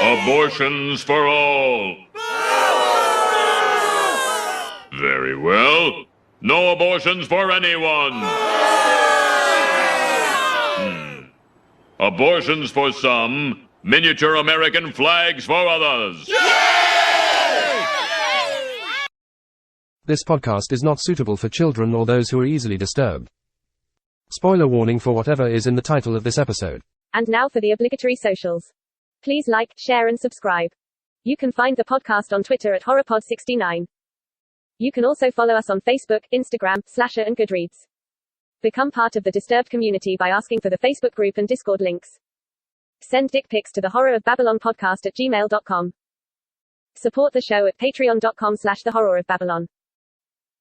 Abortions for all. Very well. No abortions for anyone. Abortions for some, miniature American flags for others. This podcast is not suitable for children or those who are easily disturbed. Spoiler warning for whatever is in the title of this episode. And now for the obligatory socials. Please like, share and subscribe. You can find the podcast on Twitter at HorrorPod69. You can also follow us on Facebook, Instagram, Slasher and Goodreads. Become part of the Disturbed community by asking for the Facebook group and Discord links. Send dick pics to the Horror of Babylon podcast at gmail.com. Support the show at patreon.com/the Horror of Babylon.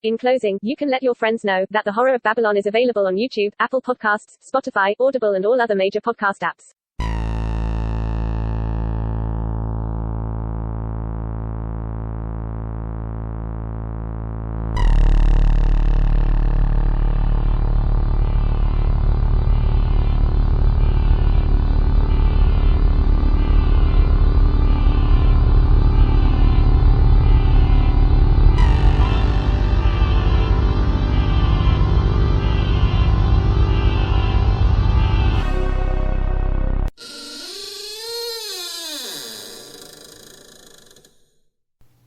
In closing, you can let your friends know that The Horror of Babylon is available on YouTube, Apple Podcasts, Spotify, Audible and all other major podcast apps.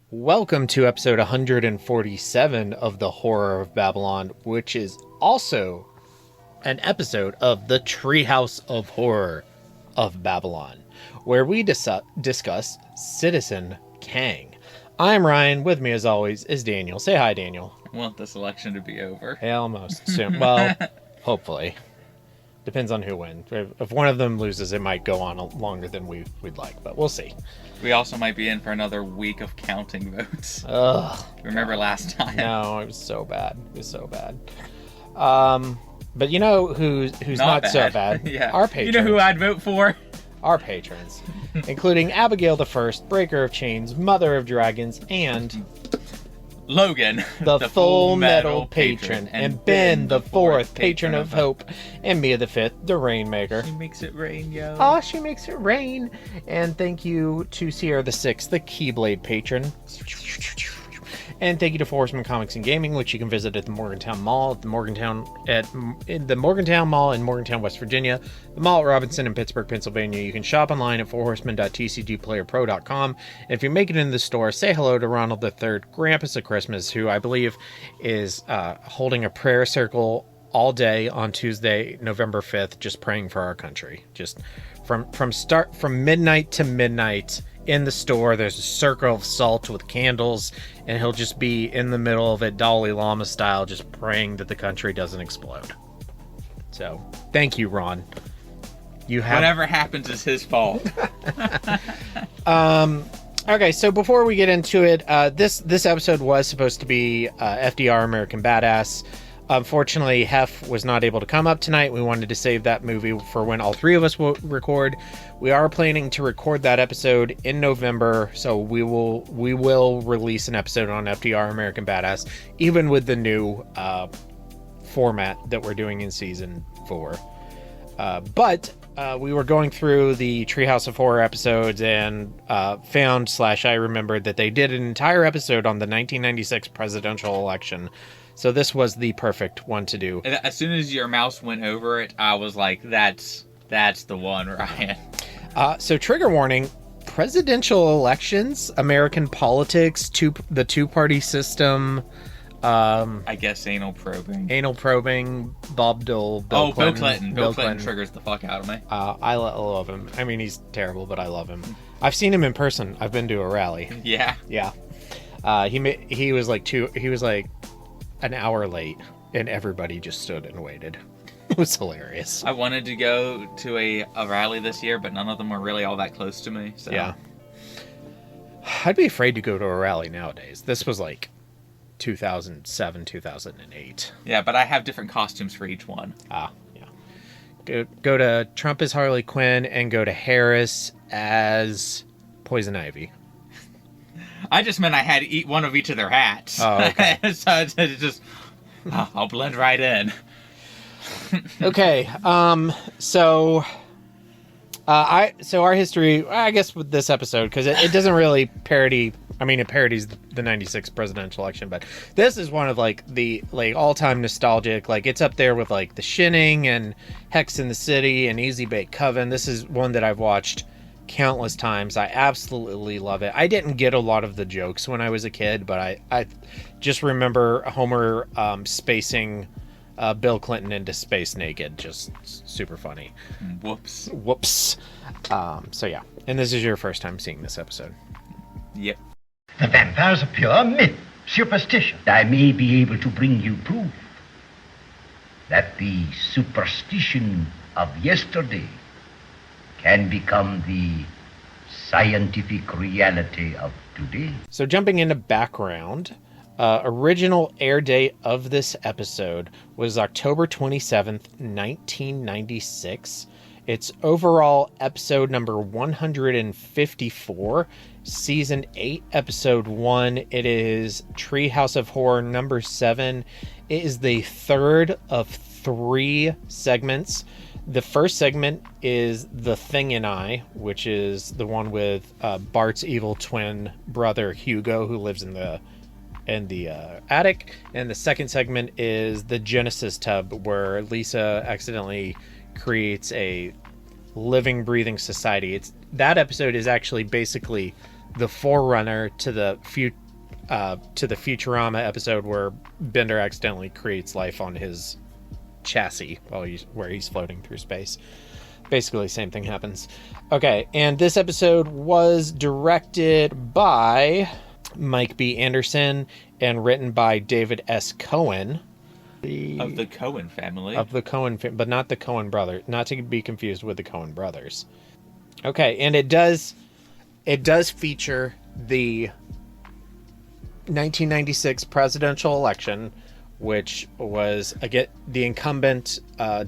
Welcome to episode 147 of The Horror of Babylon, which is also an episode of the Treehouse of Horror of Babylon, where we discuss Citizen Kang. I'm Ryan. With me, as always, is Daniel. Say hi, Daniel. I want this election to be over. Hey, almost soon. Well, hopefully. Depends on who wins. If one of them loses, it might go on longer than we'd like, but we'll see. We also might be in for another week of counting votes. Ugh. Remember last time? No, it was so bad. It was so bad. But you know who's not so bad? Yeah. Our patrons. You know who I'd vote for? Our patrons. Including Abigail the First, Breaker of Chains, Mother of Dragons, and Logan, the Full Metal Patron, and Ben the Fourth, Patron of Hope, and Mia the Fifth, the Rainmaker. She makes it rain, yo. Oh, she makes it rain. And thank you to Sierra the Sixth, the Keyblade Patron. And thank you to Horsemen Comics and Gaming, which you can visit at the Morgantown Mall, in the Morgantown Mall in Morgantown, West Virginia, the Mall at Robinson in Pittsburgh, Pennsylvania. You can shop online at fourhorsemen.tcgplayerpro.com. And if you make it into the store, say hello to Ronald III, Grampus of Christmas, who I believe is holding a prayer circle all day on Tuesday, November 5th, just praying for our country. Just from midnight to midnight. In the store, there's a circle of salt with candles, and he'll just be in the middle of it, Dalai Lama style, just praying that the country doesn't explode. So, thank you, Ron. Whatever happens is his fault. Okay, so before we get into it, this episode was supposed to be FDR American Badass. Unfortunately, Hef was not able to come up tonight. We wanted to save that movie for when all three of us will record. We are planning to record that episode in November, so we will release an episode on FDR American Badass, even with the new format that we're doing in season 4. But we were going through the Treehouse of Horror episodes and I remembered that they did an entire episode on the 1996 presidential election. So this was the perfect one to do. As soon as your mouse went over it, I was like, that's the one, Ryan. So trigger warning, presidential elections, American politics, the two-party system. I guess anal probing. Bob Dole, Bill Clinton. Bill Clinton triggers the fuck out of me. I love him. I mean, he's terrible, but I love him. I've seen him in person. I've been to a rally. Yeah. Yeah. He was like an hour late, and everybody just stood and waited. It was hilarious. I wanted to go to a rally this year, but none of them were really all that close to me. So. Yeah. I'd be afraid to go to a rally nowadays. This was like 2007, 2008. Yeah, but I have different costumes for each one. Yeah. Go to Trump as Harley Quinn and go to Harris as Poison Ivy. I just meant I had to eat one of each of their hats. Oh, okay. So it's just, I'll blend right in. Okay, so So our history, I guess, with this episode, because it doesn't really parody. I mean, it parodies the '96 presidential election, but this is one of the all-time nostalgic. Like, it's up there with The Shining and Hex in the City and Easy Bake Coven. This is one that I've watched countless times. I absolutely love it. I didn't get a lot of the jokes when I was a kid, but I just remember Homer spacing Bill Clinton into space naked. Just super funny. Whoops. So yeah, and this is your first time seeing this episode. Yep. The vampire's a pure myth, superstition. I may be able to bring you proof that the superstition of yesterday can become the scientific reality of today. So jumping into background, original air date of this episode was October 27th, 1996. It's overall episode number 154, season 8, episode 1. It is Treehouse of Horror number 7. It is the third of 3 segments. The first segment is The Thing and I, which is the one with Bart's evil twin brother Hugo, who lives in the attic. And the second segment is The Genesis Tub, where Lisa accidentally creates a living, breathing society. That episode is actually basically the forerunner to the Futurama episode where Bender accidentally creates life on his chassis where he's floating through space. Basically, same thing happens. Okay, and this episode was directed by Mike B. Anderson and written by David S. Cohen. Of the Cohen family. But not the Cohen brothers. Not to be confused with the Cohen brothers. Okay, and it does feature the 1996 presidential election, which was, again, the incumbent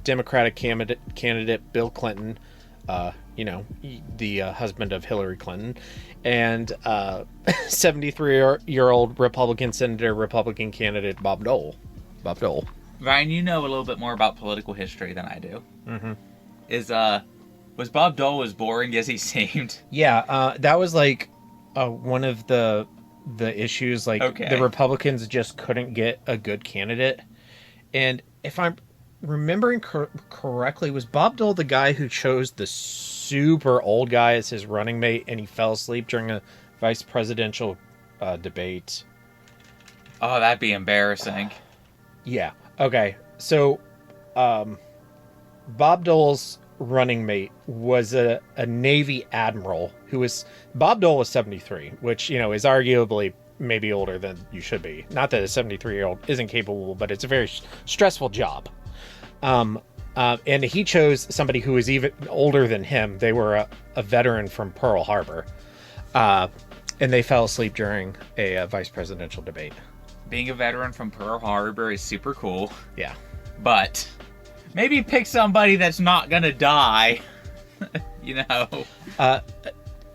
Democratic candidate Bill Clinton, the husband of Hillary Clinton, and 73-year-old Republican senator, Republican candidate Bob Dole. Ryan, you know a little bit more about political history than I do. Mm-hmm. Was Bob Dole as boring as he seemed? Yeah, that was one of the issues. The Republicans just couldn't get a good candidate. And if I'm remembering correctly, was Bob Dole the guy who chose the super old guy as his running mate, and he fell asleep during a vice presidential debate? Oh, that'd be embarrassing. Yeah. Okay. So, Bob Dole's running mate was a Navy admiral Bob Dole was 73, which, is arguably maybe older than you should be. Not that a 73-year-old isn't capable, but it's a very stressful job. And he chose somebody who was even older than him. They were a veteran from Pearl Harbor. And they fell asleep during a vice presidential debate. Being a veteran from Pearl Harbor is super cool. Yeah. But maybe pick somebody that's not gonna die.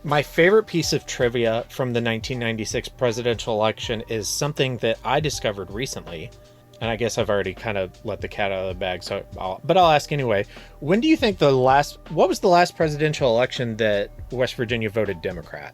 My favorite piece of trivia from the 1996 presidential election is something that I discovered recently. And I guess I've already kind of let the cat out of the bag, but I'll ask anyway. When do you think what was the last presidential election that West Virginia voted Democrat?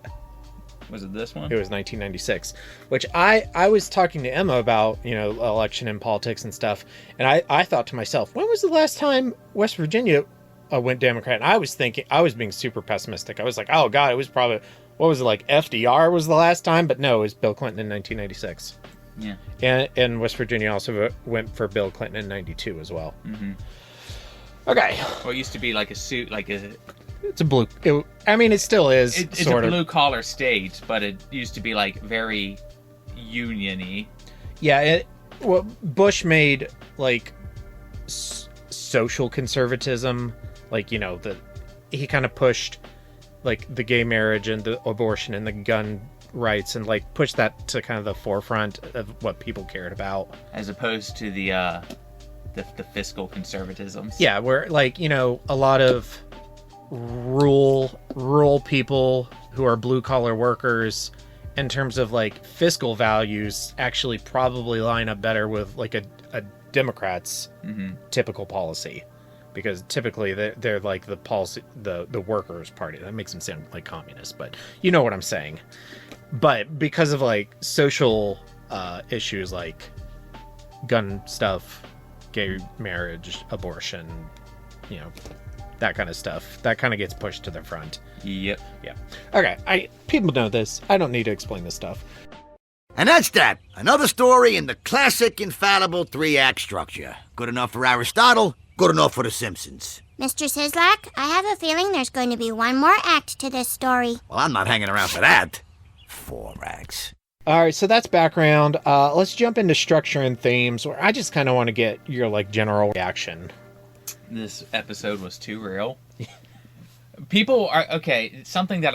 Was it this one? It was 1996, which I was talking to Emma about, election and politics and stuff. And I thought to myself, when was the last time West Virginia went Democrat? And I was being super pessimistic. I was like, oh God, it was probably, FDR was the last time? But no, it was Bill Clinton in 1996. Yeah. And West Virginia also went for Bill Clinton in 92 as well. Mm-hmm. Okay. Well, it used to be like a suit, it's a blue. It still is. It's a blue collar state, but it used to be very union-y. Yeah. Bush made social conservatism, he kind of pushed the gay marriage and the abortion and the gun rights and pushed that to kind of the forefront of what people cared about, as opposed to the fiscal conservatisms. Yeah, where a lot of rural people who are blue collar workers in terms of fiscal values actually probably line up better with a Democrat's typical policy, because typically they're like the policy, the workers' party. That makes them sound like communists, but you know what I'm saying. But because of like social issues like gun stuff, gay marriage, abortion, that kind of stuff, that kind of gets pushed to the front. Yep. Yeah. Okay. People know this. I don't need to explain this stuff. And that's that. Another story in the classic, infallible 3-act structure. Good enough for Aristotle, good enough for The Simpsons. Mr. Sislak, I have a feeling there's going to be one more act to this story. Well, I'm not hanging around for that. 4 acts. All right, so that's background. Let's jump into structure and themes, where I just kind of want to get your like general reaction. This episode was too real. People are okay. Something that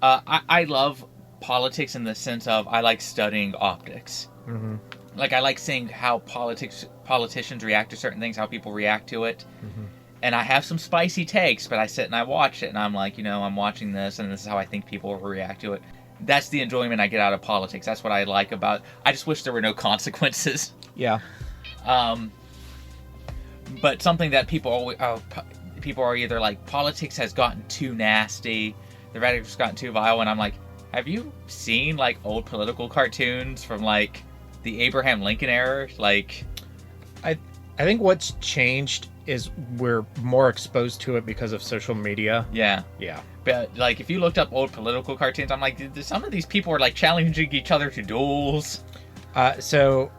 I love politics in the sense of I like studying optics. Mm-hmm. Like I like seeing how politicians react to certain things, how people react to it. Mm-hmm. And I have some spicy takes, but I sit and I watch it, and I'm like, I'm watching this, and this is how I think people will react to it. That's the enjoyment I get out of politics. That's what I like about. I just wish there were no consequences. Yeah. But something that people are either like, politics has gotten too nasty, the rhetoric's gotten too vile, and I'm like, have you seen like old political cartoons from like the Abraham Lincoln era? Like, I think what's changed is we're more exposed to it because of social media. Yeah. But like, if you looked up old political cartoons, I'm like, some of these people are like challenging each other to duels. So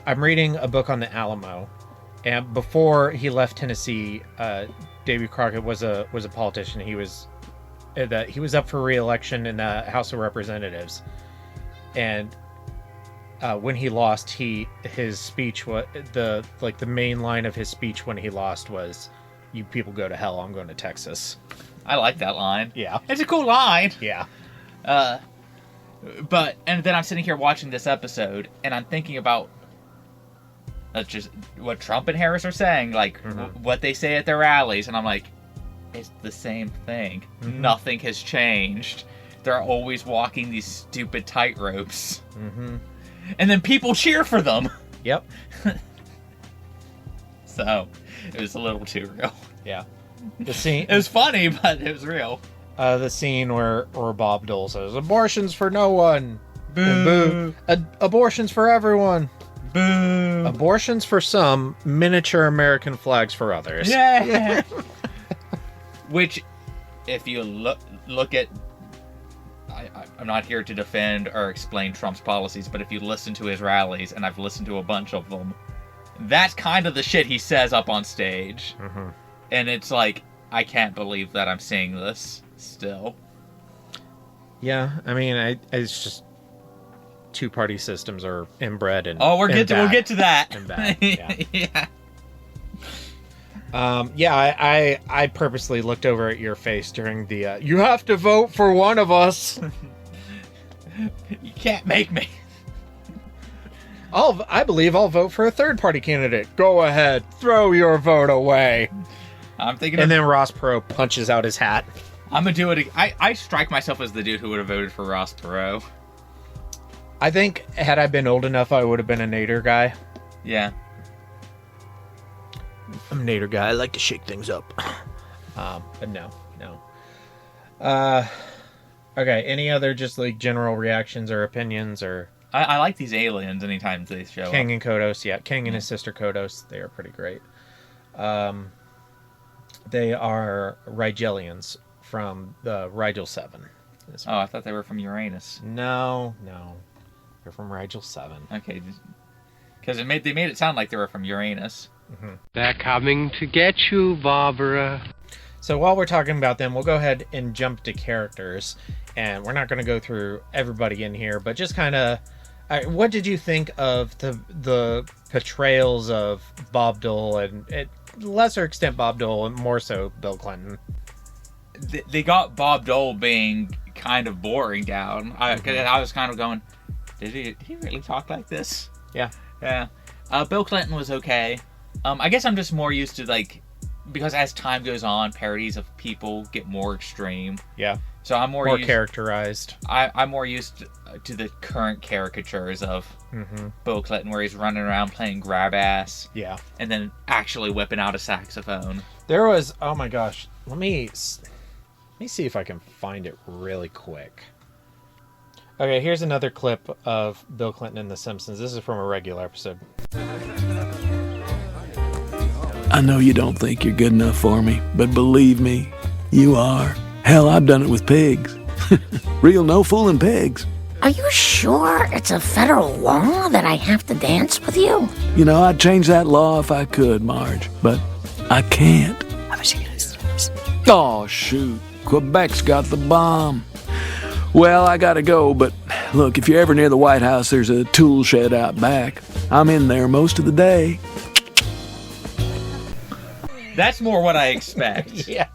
I'm reading a book on the Alamo, and before he left Tennessee, Davy Crockett was a politician. He was up for re-election in the House of Representatives, and when he lost, his speech was the main line of his speech when he lost was, "You people go to hell. I'm going to Texas." I like that line. Yeah, it's a cool line. Yeah. But then I'm sitting here watching this episode, and I'm thinking about that's just what Trump and Harris are saying, like what they say at their rallies, and I'm like, it's the same thing. Mm-hmm. Nothing has changed. They're always walking these stupid tightropes. Mm-hmm. And then people cheer for them. Yep. So, it was a little too real. Yeah. The scene. It was funny, but it was real. The scene where Bob Dole says, "Abortions for no one." Boo. Boo. Abortions for everyone. Boo. Abortions for some, miniature American flags for others. Yeah. Which, if you look at, I'm not here to defend or explain Trump's policies, but if you listen to his rallies, and I've listened to a bunch of them, that's kind of the shit he says up on stage. Mm-hmm. And it's like, I can't believe that I'm seeing this still. Yeah, I mean, it's just two-party systems are inbred and we'll get to that. And bad. Yeah. Yeah. I purposely looked over at your face during the you have to vote for one of us. You can't make me. I believe I'll vote for a third-party candidate. Go ahead, throw your vote away. I'm thinking, and then Ross Perot punches out his hat. I'm gonna do it. I strike myself as the dude who would have voted for Ross Perot. I think had I been old enough, I would have been a Nader guy. Yeah. I'm a Nader guy. I like to shake things up. But no. Okay. Any other just like general reactions or opinions or? I like these aliens anytime they show Kang up. and Kodos, yeah. Kang and his sister Kodos, they are pretty great. They are Rigelians from the Rigel 7. Oh, I thought they were from Uranus. No. They're from Rigel 7. Okay. Because they made it sound like they were from Uranus. Mm-hmm. They're coming to get you, Barbara. So while we're talking about them, we'll go ahead and jump to characters. And we're not going to go through everybody in here, but just kind of... what did you think of the portrayals of Bob Dole and, at lesser extent, Bob Dole and more so Bill Clinton? They got Bob Dole being kind of boring down. I was kind of going, did he really talk like this? Yeah. Bill Clinton was okay. I guess I'm just more used to like because as time goes on, parodies of people get more extreme. Yeah. So I'm more characterized. I'm more used to the current caricatures of Bill Clinton, where he's running around playing grab ass. Yeah. And then actually whipping out a saxophone. There was, oh my gosh, let me see if I can find it really quick. Okay, here's another clip of Bill Clinton in The Simpsons. This is from a regular episode. I know you don't think you're good enough for me, but believe me, you are. Hell, I've done it with pigs. Real no fooling pigs. Are you sure it's a federal law that I have to dance with you? You know, I'd change that law if I could, Marge, but I can't. Oh, shoot. Quebec's got the bomb. Well, I gotta go, but look, if you're ever near the White House, there's a tool shed out back. I'm in there most of the day. That's more what I expect. Yeah.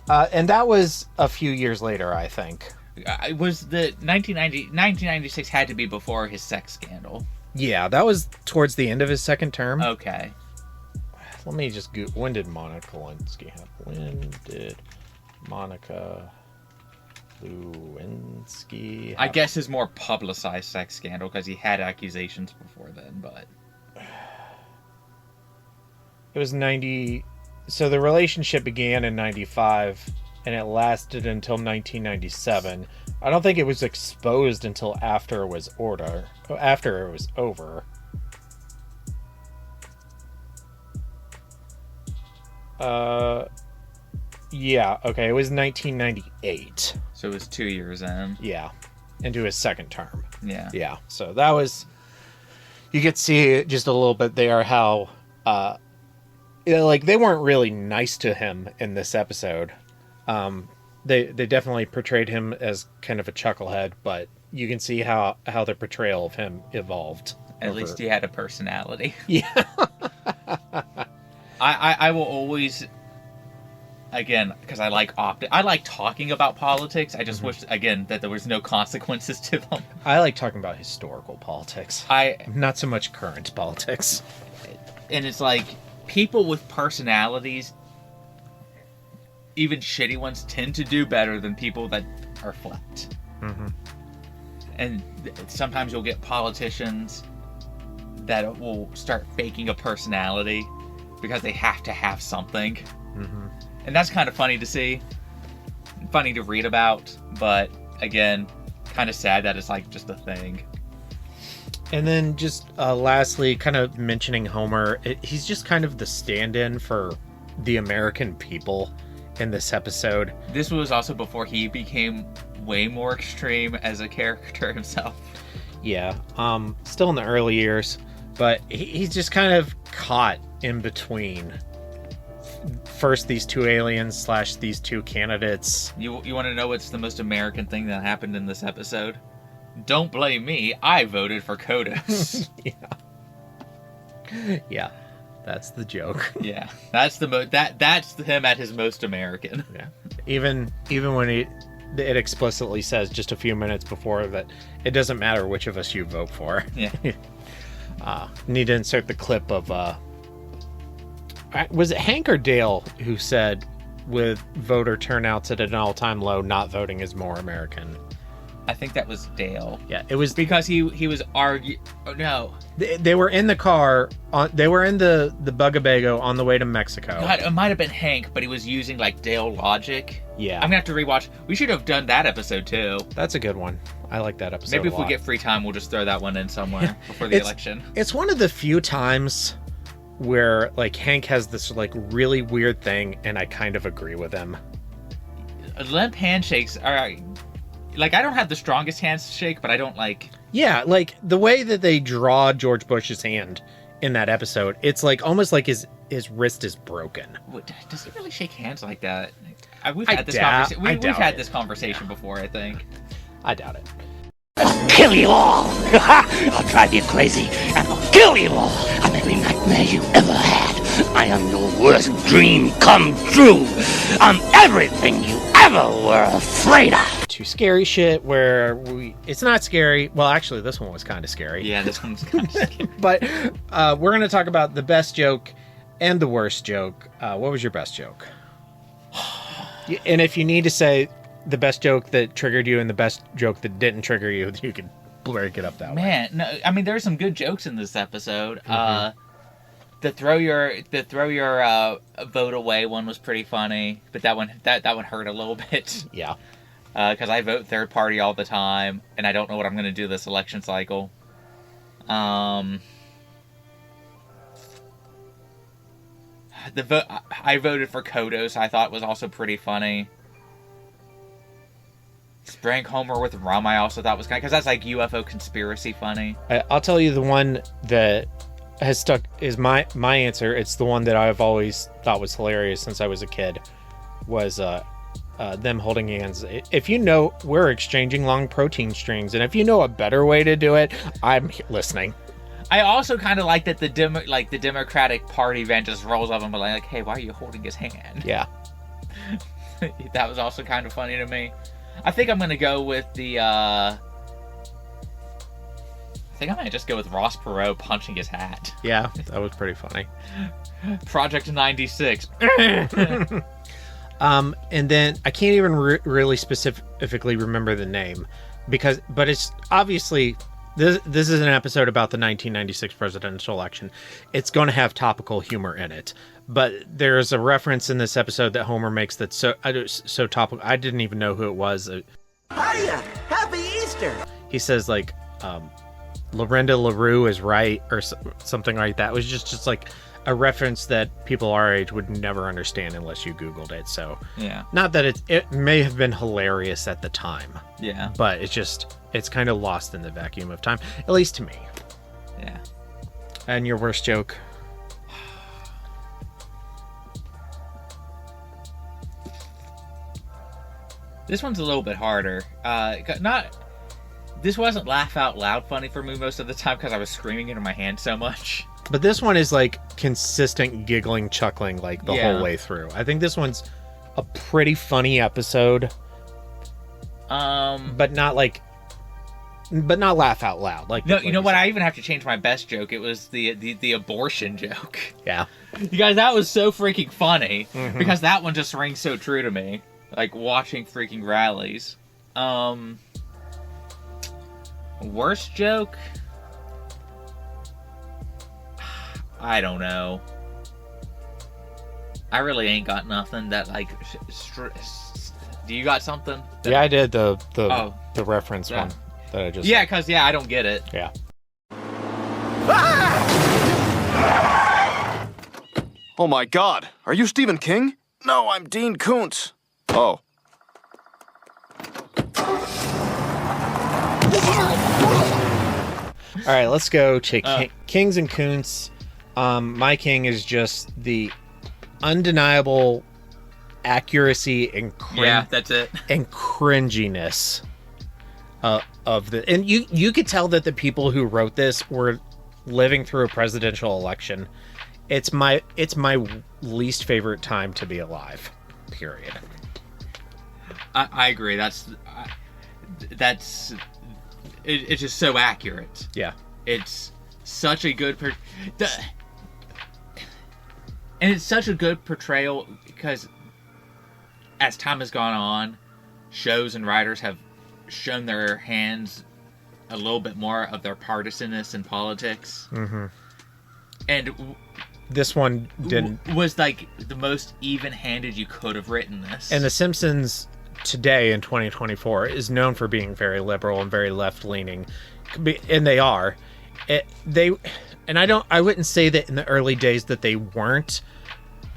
And that was a few years later, I think. It was the 1996 had to be before his sex scandal. Yeah, that was towards the end of his second term. Okay. Let me just go. When did Monica Lewinsky happen? When did Monica Lewinsky happen? I guess his more publicized sex scandal, because he had accusations before then, but... It was 90... So the relationship began in 95, and it lasted until 1997. I don't think it was exposed until after it was over. Yeah, okay, it was 1998. So it was 2 years in. Yeah, into his second term. Yeah. Yeah, so that was... You get to see just a little bit there how... like, they weren't really nice to him in this episode. They definitely portrayed him as kind of a chucklehead, but you can see how the portrayal of him evolved. At least he had a personality. Yeah. I will always, again, because I like talking about politics. I just wish, again, that there was no consequences to them. I like talking about historical politics. Not so much current politics. And it's like, people with personalities, even shitty ones, tend to do better than people that are flat. And sometimes you'll get politicians that will start faking a personality because they have to have something. And that's kind of funny to see, funny to read about, but again, kind of sad that it's like just a thing. And then just lastly, kind of mentioning Homer, he's just kind of the stand-in for the American people in this episode. This was also before he became way more extreme as a character himself. Yeah, still in the early years, but he's just kind of caught in between. First, these two aliens / these two candidates. You want to know what's the most American thing that happened in this episode? Don't blame me. I voted for Kodos. Yeah, that's the joke. Yeah, that's that's him at his most American. Yeah, even when it explicitly says just a few minutes before that it doesn't matter which of us you vote for. Yeah. Need to insert the clip of was it Hank or Dale who said, with voter turnouts at an all-time low, not voting is more American? I think that was Dale. Yeah, it was because he was arguing. Oh no, they were in the car. They were in the Bugabago on the way to Mexico. God, it might have been Hank, but he was using like Dale logic. Yeah, I'm gonna have to rewatch. We should have done that episode too. That's a good one. I like that episode. Maybe if we get free time, we'll just throw that one in somewhere before the election. It's one of the few times where like Hank has this like really weird thing, and I kind of agree with him. Limp handshakes are. Like, I don't have the strongest handshake, but I don't like... Yeah, like, the way that they draw George Bush's hand in that episode, it's like, almost like his wrist is broken. Does he really shake hands like that? We've had this conversation before, I think. I doubt it. I'll kill you all! I'll drive you crazy, and I'll kill you all! I'm every nightmare you ever had. I am your worst dream come true. I'm everything you ever were afraid of. To scary shit where it's not scary. Well, actually, this one was kind of scary. Yeah, this one's kind of scary. But we're going to talk about the best joke And the worst joke. What was your best joke? And if you need to say the best joke that triggered you and the best joke that didn't trigger you, you could break it up that way. Man, no, I mean, there's some good jokes in this episode. The throw your vote away one was pretty funny, but that one hurt a little bit. Yeah. Because I vote third party all the time, and I don't know what I'm going to do this election cycle. I voted for Kodos. I thought was also pretty funny. Spraying Homer with rum, I also thought was kind of, because that's like UFO conspiracy funny. I'll tell you the one that has stuck is my answer. It's the one that I've always thought was hilarious since I was a kid. Was them holding hands. If you know, we're exchanging long protein strings, and if you know a better way to do it, I'm listening. I also kind of like that the Democratic Party van just rolls up and be like, "Hey, why are you holding his hand?" Yeah, that was also kind of funny to me. I think I'm gonna go with the. I think I might just go with Ross Perot punching his hat. Yeah, that was pretty funny. Project 96. And then I can't even really specifically remember the name, but it's obviously this is an episode about the 1996 presidential election. It's going to have topical humor in it, but there's a reference in this episode that Homer makes that's so topical. I didn't even know who it was. Hiya! Happy Easter! He says like, Lorinda LaRue is right, or something like that. It was just like a reference that people our age would never understand unless you Googled it. So yeah, not that it may have been hilarious at the time. Yeah, but it's kind of lost in the vacuum of time, at least to me. Yeah. And your worst joke? This one's a little bit harder. This wasn't laugh out loud funny for me most of the time because I was screaming into my hand so much. But this one is like consistent giggling, chuckling like the whole way through. I think this one's a pretty funny episode. But not laugh out loud. Like, no, you know what? I even have to change my best joke. It was the abortion joke. Yeah. You guys, that was so freaking funny because that one just rings so true to me. Like watching freaking rallies. Worst joke? I don't know. I really ain't got nothing that like. Do you got something? Yeah, I did the reference one that I just. Yeah, because I don't get it. Yeah. Oh my God! Are you Stephen King? No, I'm Dean Koontz. Oh. All right, let's go to Kings and Koontz. My king is just the undeniable accuracy and that's it. And cringiness of the, and you could tell that the people who wrote this were living through a presidential election. It's my least favorite time to be alive. Period. I agree. That's it's just so accurate. Yeah. It's such a good and it's such a good portrayal because as time has gone on, shows and writers have shown their hands a little bit more of their partisanness in politics. Mm-hmm. And this one was like the most even-handed you could have written this. And The Simpsons today in 2024 is known for being very liberal and very left-leaning, and they are. I wouldn't say that in the early days that they weren't.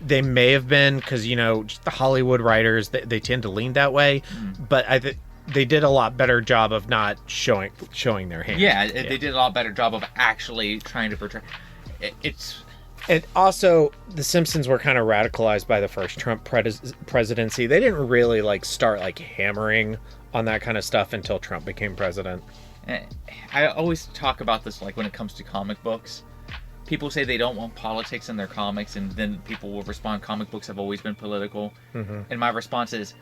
They may have been because the Hollywood writers they tend to lean that way, but they did a lot better job of not showing their hand. Yeah, they did a lot better job of actually trying to portray. And also, The Simpsons were kind of radicalized by the first Trump presidency. They didn't really start hammering on that kind of stuff until Trump became president. I always talk about this when it comes to comic books. People say they don't want politics in their comics, and then people will respond, comic books have always been political. Mm-hmm. And my response is,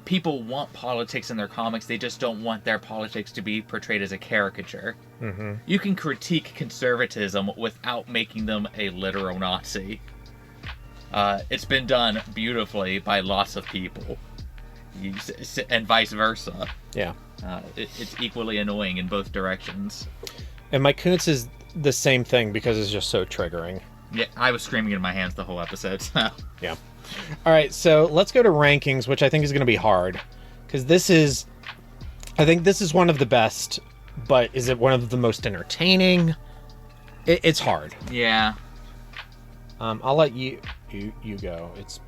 people want politics in their comics, they just don't want their politics to be portrayed as a caricature. Mm-hmm. You can critique conservatism without making them a literal Nazi. It's been done beautifully by lots of people, and vice versa. Yeah. It's equally annoying in both directions. And my Koontz is the same thing because it's just so triggering. Yeah, I was screaming in my hands the whole episode, so. Yeah. All right, so let's go to rankings, which I think is going to be hard. Because I think this is one of the best, but is it one of the most entertaining? It's hard. Yeah. I'll let you go. It's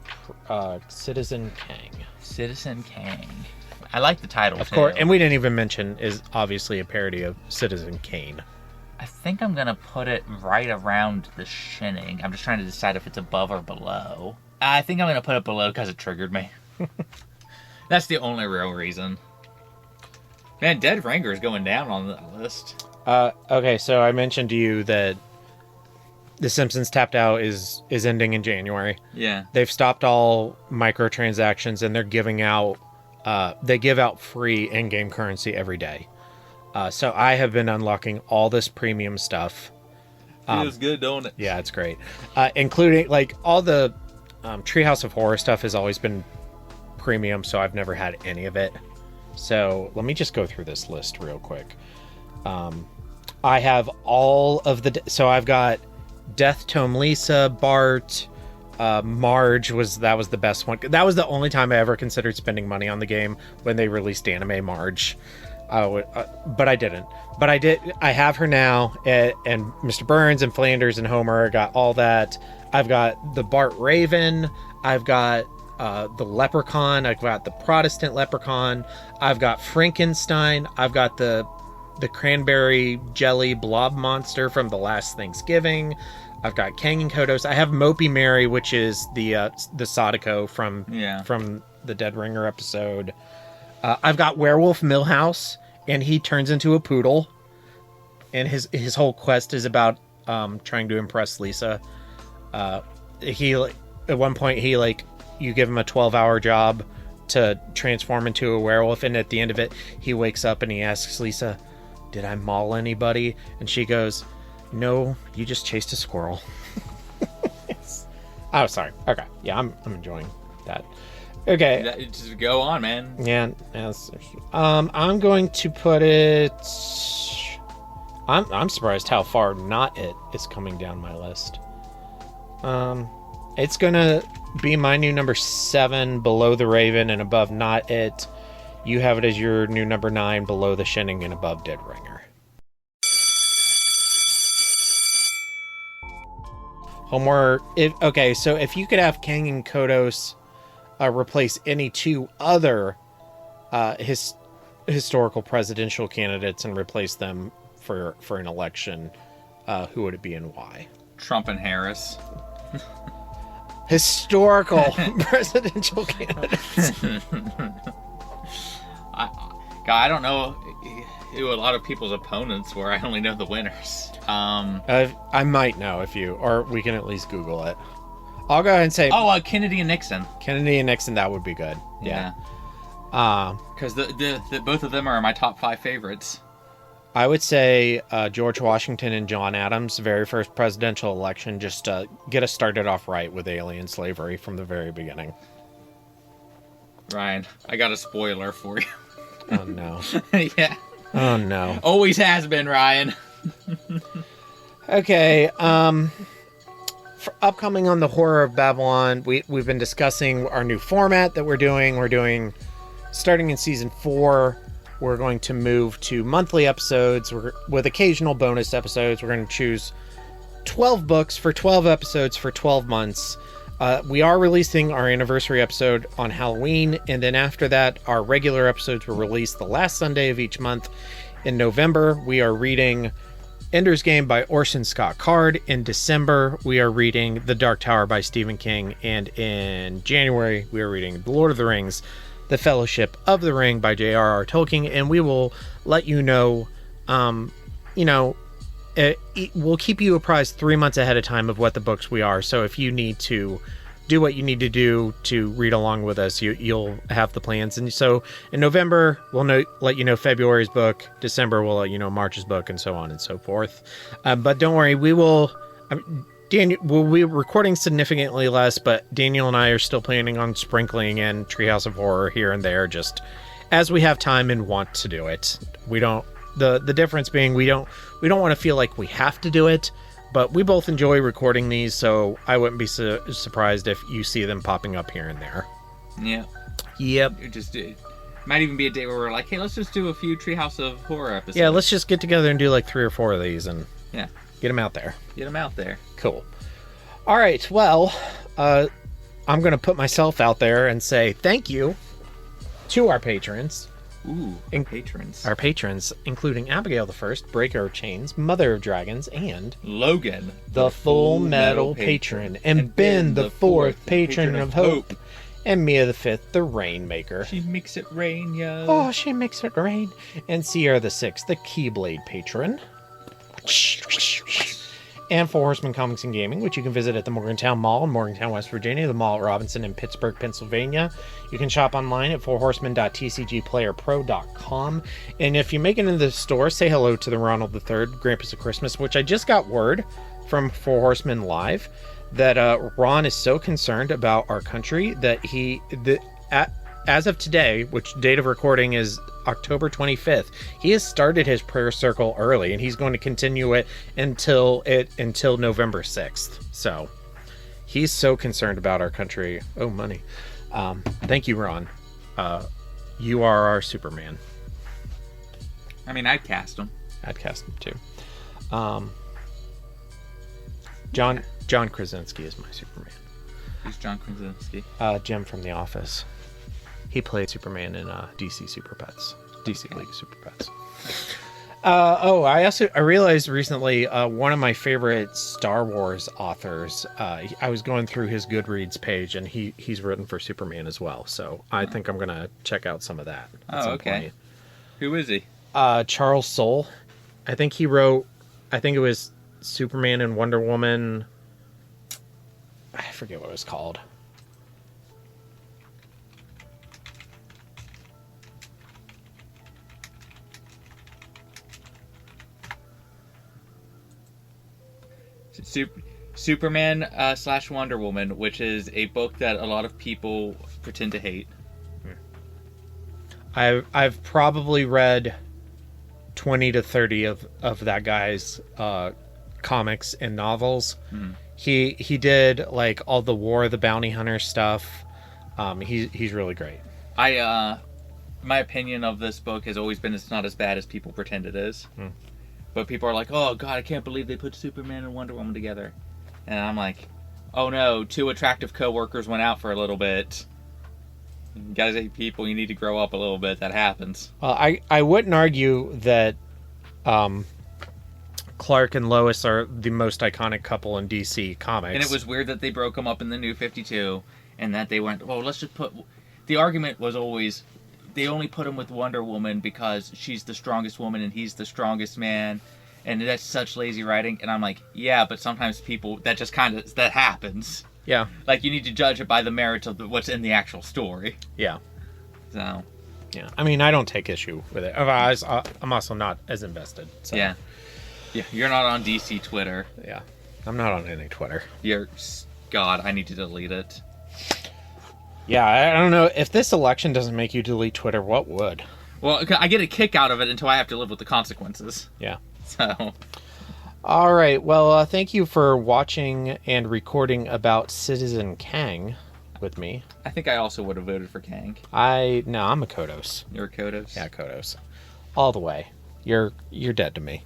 Citizen Kang. Citizen Kang. I like the title, of course, and we didn't even mention is obviously a parody of Citizen Kane. I think I'm gonna put it right around the shinning. I'm just trying to decide if it's above or below. I think I'm gonna put it below because it triggered me. That's the only real reason. Man, Dead Ringer is going down on the list. Okay, so I mentioned to you that The Simpsons Tapped Out is ending in January. Yeah. They've stopped all microtransactions, and they're giving out they give out free in-game currency every day. So I have been unlocking all this premium stuff. Feels good, don't it? Yeah, it's great. Including, like, all the Treehouse of Horror stuff has always been premium, so I've never had any of it. So let me just go through this list real quick. I have all of the... So I've got Death Tome Lisa, Bart... Marge was the best one. That was the only time I ever considered spending money on the game, when they released anime Marge. But I didn't. But I did. I have her now, and Mr. Burns and Flanders and Homer. I got all that. I've got the Bart Raven. I've got the Leprechaun. I've got the Protestant Leprechaun. I've got Frankenstein. I've got the cranberry jelly blob monster from the last Thanksgiving. I've got Kang and Kodos. I have Mopey Mary, which is the Sadako from the Dead Ringer episode. I've got Werewolf Millhouse, and he turns into a poodle. And his whole quest is about trying to impress Lisa. He at one point you give him a 12-hour job to transform into a werewolf, and at the end of it, he wakes up and he asks Lisa, "Did I maul anybody?" And she goes, "No, you just chased a squirrel." Oh, sorry. Okay. Yeah, I'm enjoying that. Okay. Just go on, man. Yeah. I'm going to put it... I'm surprised how far Not It is coming down my list. It's going to be my new number 7, below The Raven and above Not It. You have it as your new number 9, below The Shining and above Dead Ringer. Homework. So if you could have Kang and Kodos replace any two other historical presidential candidates and replace them for an election, who would it be and why? Trump and Harris. Historical presidential candidates. I don't know who a lot of people's opponents were. I only know the winners. I might know or we can at least Google it. I'll go ahead and say... Kennedy and Nixon. Kennedy and Nixon, that would be good. Yeah. Because the both of them are my top 5 favorites. I would say George Washington and John Adams, very first presidential election, just to get us started off right with alien slavery from the very beginning. Ryan, I got a spoiler for you. Oh, no. Yeah. Oh, no. Always has been, Ryan. Okay, for upcoming on the Horror of Babylon, we've been discussing our new format that we're doing. Starting in season 4, we're going to move to monthly episodes with occasional bonus episodes. We're going to choose 12 books for 12 episodes for 12 months. We are releasing our anniversary episode on Halloween, and then after that, our regular episodes will release the last Sunday of each month. In November, we are reading Ender's Game by Orson Scott Card. In December, we are reading The Dark Tower by Stephen King. And in January, we are reading The Lord of the Rings, The Fellowship of the Ring by J.R.R. Tolkien. And we will let you know, we'll keep you apprised 3 months ahead of time of what the books we are. So if you need to do what you need to do to read along with us, you'll have the plans. And so in November, we'll let you know February's book. December, we'll let you know March's book, and so on and so forth. But don't worry, we will... Daniel, we'll be recording significantly less, but Daniel and I are still planning on sprinkling in Treehouse of Horror here and there, just as we have time and want to do it. We don't. The difference being we don't want to feel like we have to do it, but we both enjoy recording these, so I wouldn't be surprised if you see them popping up here and there. Yeah. Yep. It might even be a day where we're like, hey, let's just do a few Treehouse of Horror episodes. Yeah, let's just get together and do like 3 or 4 of these and get them out there. Get them out there. Cool. All right, well, I'm going to put myself out there and say thank you to our patrons. Ooh, patrons. Our patrons, including Abigail the First, Breaker of Chains, Mother of Dragons, and Logan, the Full Metal Patron, and Ben the Fourth, Patron of Hope, and Mia the Fifth, the Rainmaker. She makes it rain, yo. Oh, she makes it rain. And Sierra the Sixth, the Keyblade Patron. And for Horsemen Comics and Gaming, which you can visit at the Morgantown Mall in Morgantown, West Virginia, the Mall at Robinson in Pittsburgh, Pennsylvania. You can shop online at fourhorsemen.tcgplayerpro.com. And if you make it into the store, say hello to the Ronald III, Grampus of Christmas, which I just got word from Four Horsemen Live that Ron is so concerned about our country that as of today, which date of recording is October 25th, he has started his prayer circle early, and he's going to continue it until November 6th. So he's so concerned about our country. Oh, money. Thank you, Ron. You are our Superman. I mean, I'd cast him. I'd cast him too. John Krasinski is my Superman. Who's John Krasinski? Jim from The Office. He played Superman in DC Super Pets. DC League Super Pets. I realized recently one of my favorite Star Wars authors, I was going through his Goodreads page, and he's written for Superman as well. So I think I'm going to check out some of that. Oh, okay. Point. Who is he? Charles Soule. I think he wrote, it was Superman and Wonder Woman. I forget what it was called. Superman / Wonder Woman, which is a book that a lot of people pretend to hate. I've probably read 20 to 30 of that guy's comics and novels. He did like all the War of the Bounty Hunter stuff. He's really great. My opinion of this book has always been it's not as bad as people pretend it is. But people are like, oh god, I can't believe they put Superman and Wonder Woman together. And I'm like, oh no, 2 attractive co-workers went out for a little bit. You guys hate people, you need to grow up a little bit. That happens. Well, I wouldn't argue that Clark and Lois are the most iconic couple in DC Comics. And it was weird that they broke them up in the New 52, and that they went, well, let's just put... The argument was always, they only put him with Wonder Woman because she's the strongest woman and he's the strongest man, and that's such lazy writing. And I'm like, yeah, but sometimes people, that just kind of, that happens. Yeah. Like, you need to judge it by the merits of what's in the actual story. Yeah. So. Yeah. I mean, I don't take issue with it. I'm also not as invested. So. Yeah. Yeah, you're not on DC Twitter. Yeah. I'm not on any Twitter. God, I need to delete it. Yeah, I don't know. If this election doesn't make you delete Twitter, what would? Well, I get a kick out of it until I have to live with the consequences. Yeah. So. All right. Well, thank you for watching and recording about Citizen Kang with me. I think I also would have voted for Kang. No, I'm a Kodos. You're a Kodos? Yeah, Kodos. All the way. You're dead to me.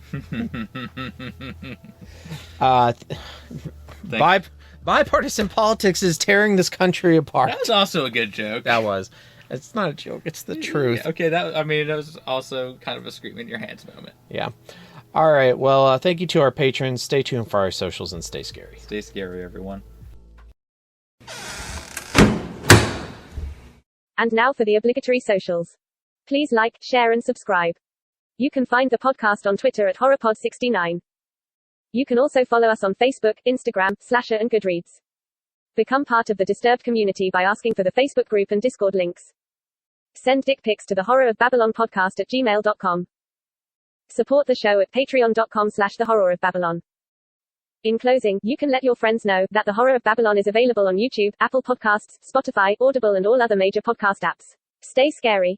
Bipartisan politics is tearing this country apart. That was also a good joke. That was. It's not a joke. It's the truth. Yeah, okay, that was also kind of a scream in your hands moment. Yeah. All right. Well, thank you to our patrons. Stay tuned for our socials and stay scary. Stay scary, everyone. And now for the obligatory socials. Please like, share, and subscribe. You can find the podcast on Twitter at HorrorPod69. You can also follow us on Facebook, Instagram, Slasher, and Goodreads. Become part of the Disturbed community by asking for the Facebook group and Discord links. Send dick pics to the Horror of Babylon podcast at gmail.com. Support the show at patreon.com/thehorrorofbabylon. In closing, you can let your friends know that The Horror of Babylon is available on YouTube, Apple Podcasts, Spotify, Audible, and all other major podcast apps. Stay scary.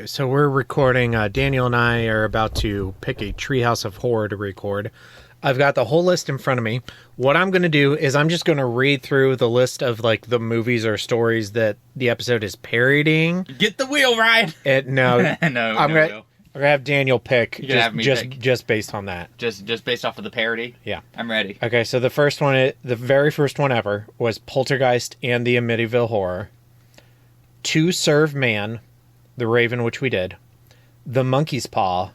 So we're recording. Daniel and I are about to pick a Treehouse of Horror to record. I've got the whole list in front of me. What I'm going to do is I'm just going to read through the list of like the movies or stories that the episode is parodying. Get the wheel, Ryan. No, no, I'm gonna have Daniel pick. You have me pick. Just based on that. Just based off of the parody. Yeah, I'm ready. Okay, so the very first one ever was Poltergeist and the Amityville Horror. To Serve Man, The Raven, which we did. The Monkey's Paw,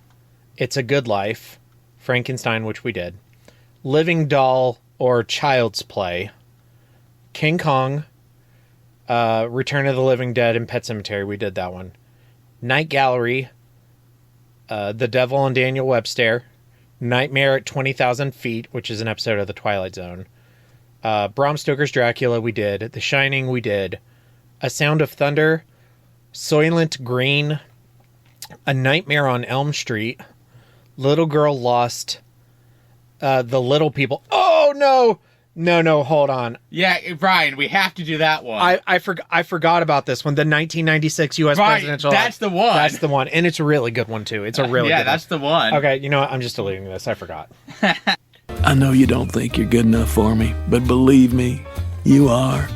It's a Good Life, Frankenstein, which we did. Living Doll or Child's Play. King Kong, Return of the Living Dead, and Pet Sematary, we did that one. Night Gallery, The Devil and Daniel Webster. Nightmare at 20,000 Feet, which is an episode of The Twilight Zone. Bram Stoker's Dracula, we did. The Shining, we did. A Sound of Thunder, Soylent Green, A Nightmare on Elm Street, Little Girl Lost, The Little People. Oh, no, hold on. Yeah, Brian, we have to do that one. I forgot about this one, the 1996 U.S. presidential. That's the one. That's the one, and it's a really good one, too. It's a really good one. Yeah, that's the one. Okay, you know what? I'm just deleting this. I forgot. I know you don't think you're good enough for me, but believe me, you are.